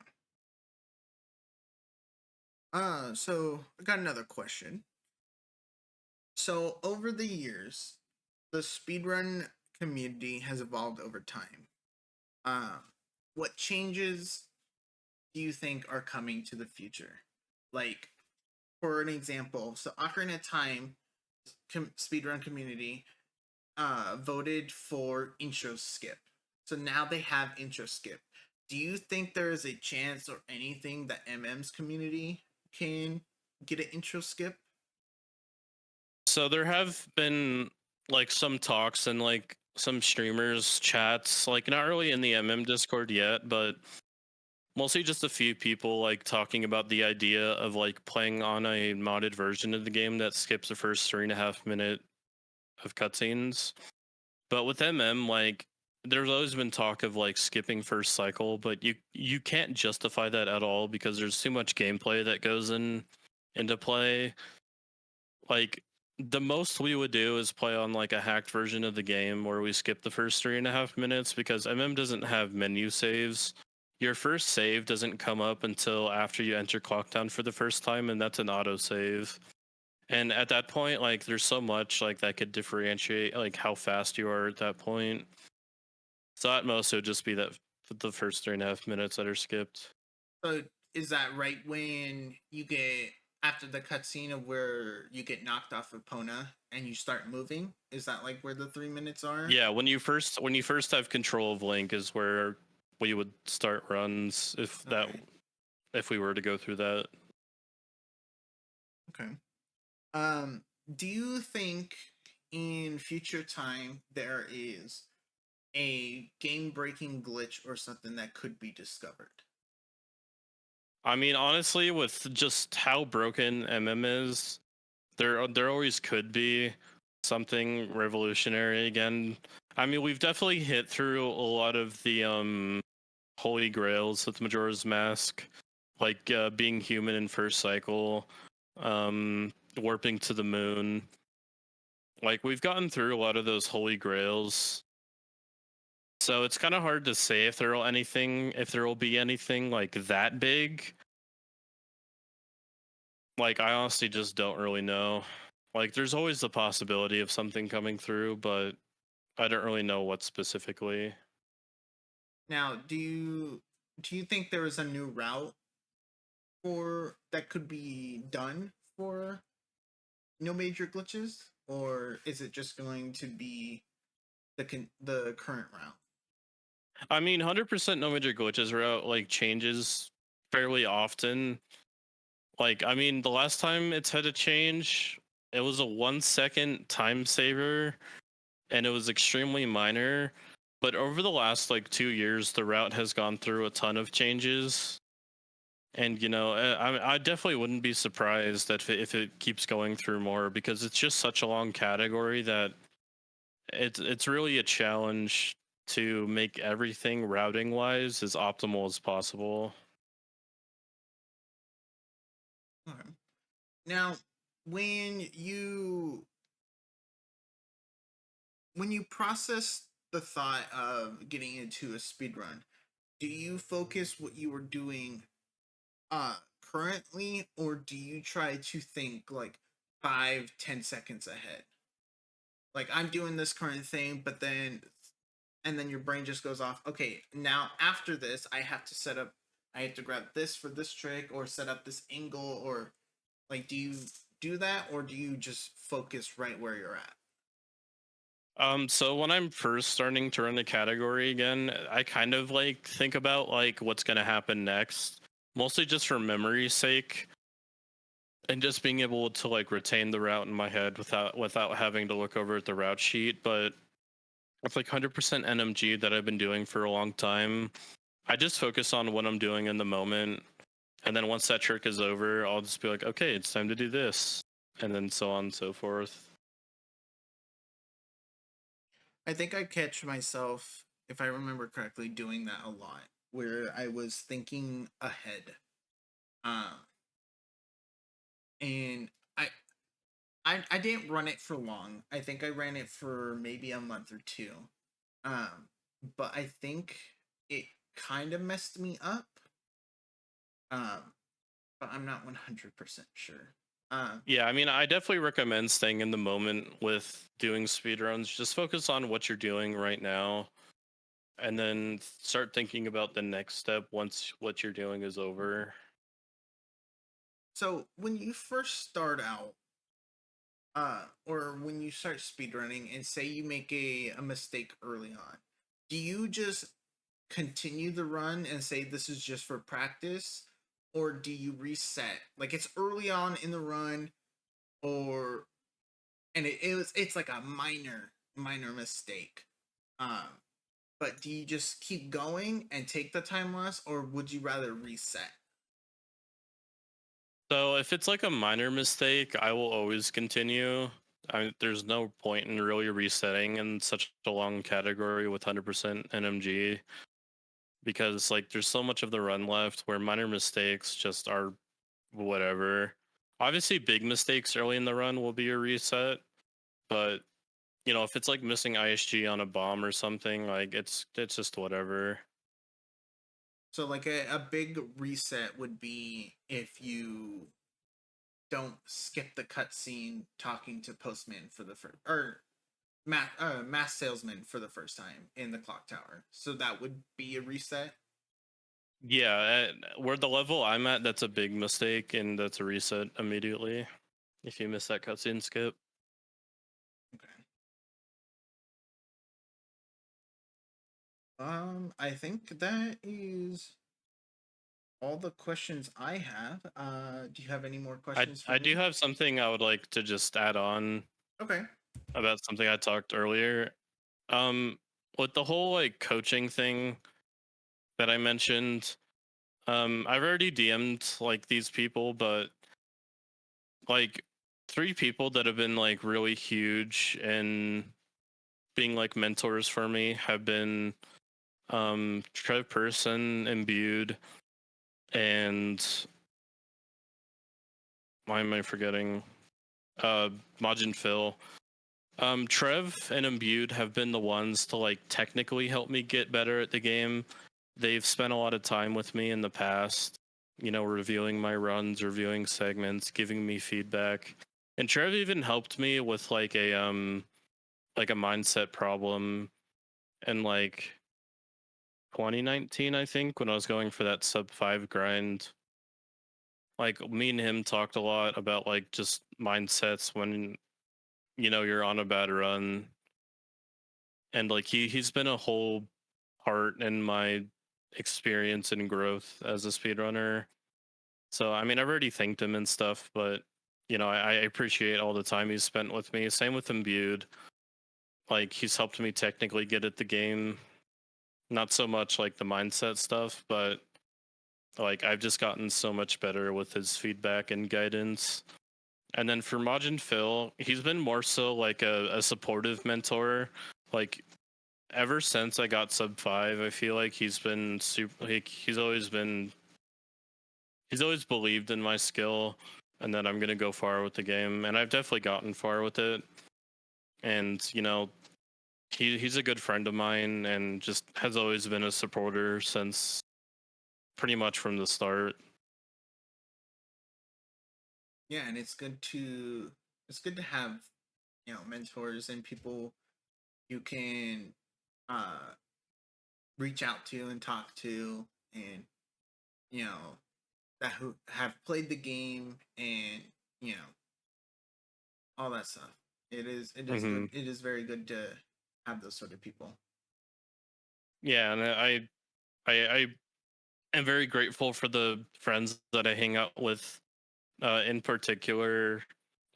So I got another question. So over the years, the speedrun community has evolved over time. Um, what changes do you think are coming to the future? Like, for an example, so Ocarina of Time speedrun community voted for intro skip. So now they have intro skip. Do you think there is a chance or anything that MM's community can get an intro skip? So there have been like some talks and like some streamers chats, like not really in the MM Discord yet, but mostly just a few people like talking about the idea of like playing on a modded version of the game that skips the first 3.5 minute of cutscenes. But with MM, like there's always been talk of like skipping first cycle, but you can't justify that at all because there's too much gameplay that goes into play. Like the most we would do is play on like a hacked version of the game where we skip the first 3.5 minutes because MM doesn't have menu saves. Your first save doesn't come up until after you enter Clocktown for the first time, and that's an auto save. And at that point, like there's so much like that could differentiate like how fast you are at that point. So at most it would just be that the first 3.5 minutes that are skipped. So is that right when you get after the cutscene of where you get knocked off of Pona and you start moving? Is that like where the 3 minutes are? Yeah, when you first have control of Link is where we would start runs Okay. if we were to go through that. Okay. Um, do you think in future time there is a game breaking glitch or something that could be discovered? I mean, honestly, with just how broken MM is, there always could be something revolutionary again. I mean, we've definitely hit through a lot of the holy grails with Majora's Mask, like being human in first cycle, warping to the moon. Like we've gotten through a lot of those holy grails. So it's kind of hard to say if there will be anything like that big. Like I honestly just don't really know. Like there's always the possibility of something coming through, but I don't really know what specifically. Now, do you think there is a new route for that could be done for no major glitches, or is it just going to be the current route? I mean, 100% no major glitches route like changes fairly often. Like I mean, the last time it's had to change, it was a 1 second time saver and it was extremely minor. But over the last like 2 years, the route has gone through a ton of changes. And I definitely wouldn't be surprised that if it keeps going through more because it's just such a long category that it's really a challenge to make everything routing wise as optimal as possible. Okay. Now, when you when you process the thought of getting into a speed run, do you focus what you were doing currently, or do you try to think like 5-10 seconds ahead? Like I'm doing this current thing, but then and then your brain just goes off, okay, now after this I have to grab this for this trick or set up this angle, or like do you do that, or do you just focus right where you're at? So when I'm first starting to run the category again, I kind of like think about like what's gonna happen next, mostly just for memory's sake, and just being able to like retain the route in my head without having to look over at the route sheet. But with like 100% NMG that I've been doing for a long time, I just focus on what I'm doing in the moment, and then once that trick is over, I'll just be like, okay, it's time to do this, and then so on and so forth. I think I catch myself, if I remember correctly, doing that a lot, where I was thinking ahead. Um, and I, I didn't run it for long. I think I ran it for maybe a month or two. Um, but I think it kind of messed me up. Um, but I'm not 100% sure. Yeah, I mean, I definitely recommend staying in the moment with doing speedruns. Just focus on what you're doing right now, and then start thinking about the next step once what you're doing is over. So when you first start out, or when you start speedrunning and say you make a mistake early on, do you just continue the run and say this is just for practice, or do you reset? Like it's early on in the run, or and it's like a minor mistake. Um, but do you just keep going and take the time loss, or would you rather reset? So if it's like a minor mistake, I will always continue. There's no point in really resetting in such a long category with 100% NMG because like there's so much of the run left where minor mistakes just are whatever. Obviously, big mistakes early in the run will be a reset, but if it's like missing ISG on a bomb or something, like it's just whatever. So like a big reset would be if you don't skip the cutscene talking to postman for the first or mass salesman for the first time in the clock tower. So that would be a reset. Yeah, where the level I'm at, that's a big mistake, and that's a reset immediately if you miss that cutscene skip. Okay. I think that is all the questions I have. Do you have any more I questions for I do me? have something I would like to just add on Okay. about something I talked earlier. Um, with the whole like coaching thing that I mentioned, I've already DM'd like these people, but like three people that have been like really huge and being like mentors for me have been Trev Person, Imbued, and why am I forgetting? Majin Phil. Trev and Imbued have been the ones to like technically help me get better at the game. They've spent a lot of time with me in the past, reviewing my runs, reviewing segments, giving me feedback. And Trev even helped me with like a mindset problem in like 2019, I think, when I was going for that sub 5 grind. Like me and him talked a lot about like just mindsets when you're on a bad run, and like he's been a whole part in my experience and growth as a speedrunner. So I mean, I've already thanked him and stuff, but I appreciate all the time he's spent with me. Same with Imbued. Like he's helped me technically get at the game. Not so much like the mindset stuff, but like I've just gotten so much better with his feedback and guidance. And then for Majin Phil, he's been more so like a supportive mentor. Like ever since I got sub 5, I feel like he's been super. Like, he's always believed in my skill and that I'm gonna go far with the game, and I've definitely gotten far with it. And he's a good friend of mine and just has always been a supporter since pretty much from the start. Yeah, and it's good to have mentors and people you can uh reach out to and talk to, and you know that who have played the game, and you know all that stuff. It is Hmm. good. It is very good to have those sort of people. Yeah, and I am very grateful for the friends that I hang out with. In particular,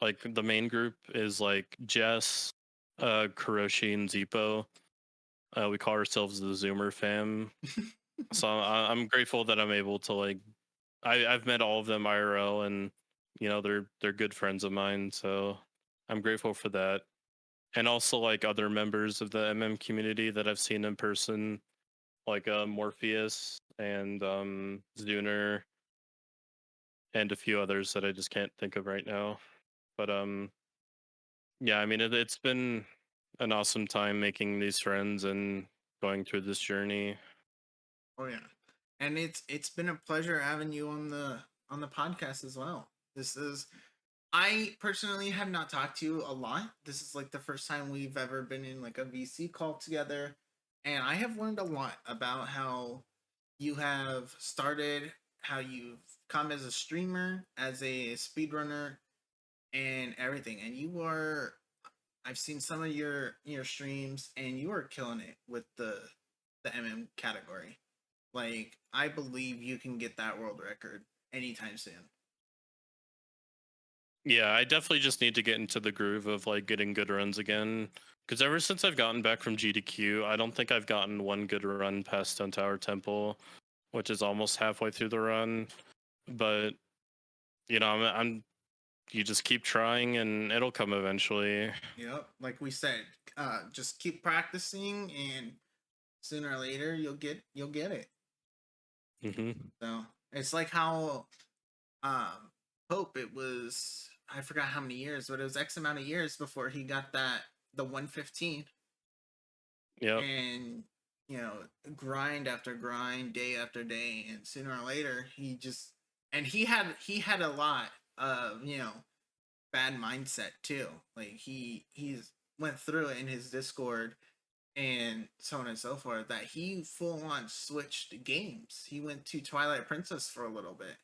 like the main group is like Jess, Kuroshi, and Zipo. We call ourselves the Zoomer fam. So I'm grateful that I'm able to like I've met all of them IRL, and they're good friends of mine. So I'm grateful for that, and also like other members of the MM community that I've seen in person, like Morpheus and Zuner and a few others that I just can't think of right now. But yeah, I mean it's been an awesome time making these friends and going through this journey. Oh yeah, and it's been a pleasure having you on the podcast as well. This is I personally have not talked to you a lot. This is like the first time we've ever been in like a VC call together, and I have learned a lot about how you have started, how you've come as a streamer, as a speedrunner, and everything. And you are I've seen some of your streams, and you are killing it with the MM category. Like, I believe you can get that world record anytime soon. Yeah, I definitely just need to get into the groove of like getting good runs again. Because ever since I've gotten back from GDQ, I don't think I've gotten one good run past Stone Tower Temple, which is almost halfway through the run. But you know, I'm you just keep trying and it'll come eventually. Yep, like we said, just keep practicing, and sooner or later you'll get it. Hmm. So it's like how Pope, it was, I forgot how many years, but it was X amount of years before he got that the 115, Yep. and grind after grind, day after day, and sooner or later he just, and he had a lot of bad mindset too. Like he's went through it in his Discord and so on and so forth, that he full on switched games. He went to Twilight Princess for a little bit,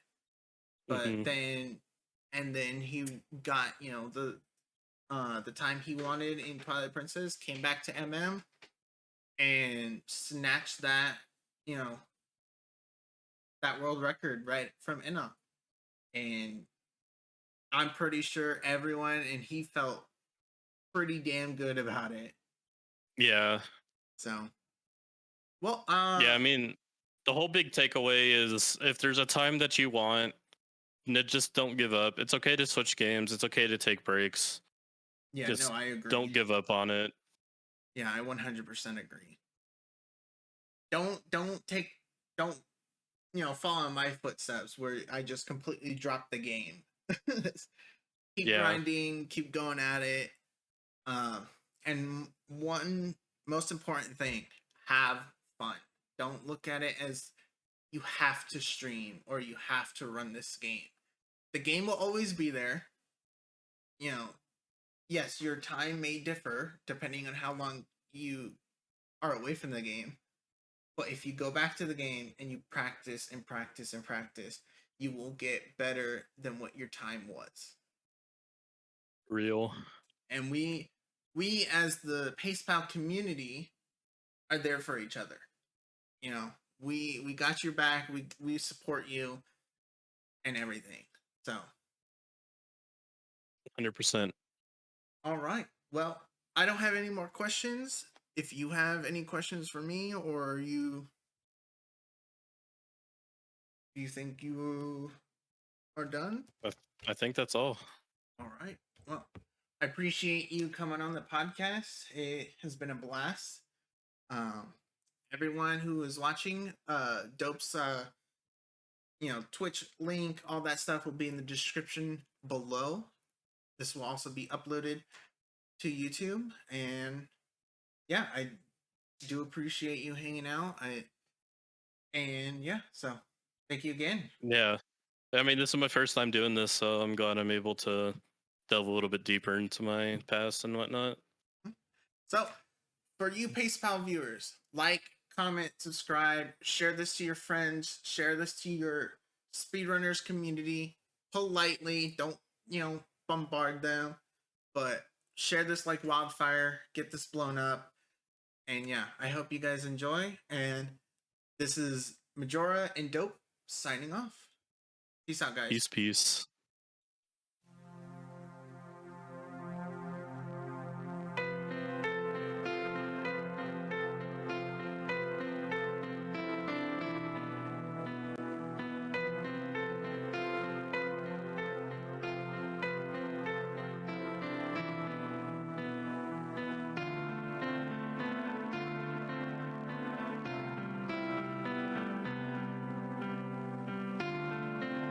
but Hmm. then he got the time he wanted in Twilight Princess, came back to MM and snatched you know that world record right from Enoch. And I'm pretty sure everyone, and he felt pretty damn good about it. Yeah. So, well, Yeah, I mean, the whole big takeaway is if there's a time that you want, just don't give up. It's okay to switch games. It's okay to take breaks. yeah, no, Just I don't agree. give up on it. Yeah, I 100% agree. Don't take don't follow in my footsteps where I just completely drop the game. Keep Yeah, grinding, keep going at it. And one most important thing, have fun. Don't look at it as you have to stream or you have to run this game. The game will always be there. You know, yes, your time may differ depending on how long you are away from the game. But if you go back to the game and you practice and practice and practice, you will get better than what your time was. real. And we as the PacePal community are there for each other. You know, we got your back. We support you and everything. So, 100%. all right. Well, I don't have any more questions. If you have any questions for me, or you think you are done? I, I think that's all. All right. Well, I appreciate you coming on the podcast. It has been a blast. Um, Everyone who is watching, Dope's Twitch link, all that stuff will be in the description below. This will also be uploaded to YouTube, and yeah, I do appreciate you hanging out. So thank you again. Yeah. I mean, this is my first time doing this, so I'm glad I'm able to delve a little bit deeper into my past and whatnot. So, for you PacePal viewers, like, comment, subscribe, share this to your friends, share this to your speedrunners community politely. Don't, bombard them, but share this like wildfire, get this blown up. And yeah, I hope you guys enjoy. And this is Majora and Dope signing off. Peace out, guys. Peace, peace.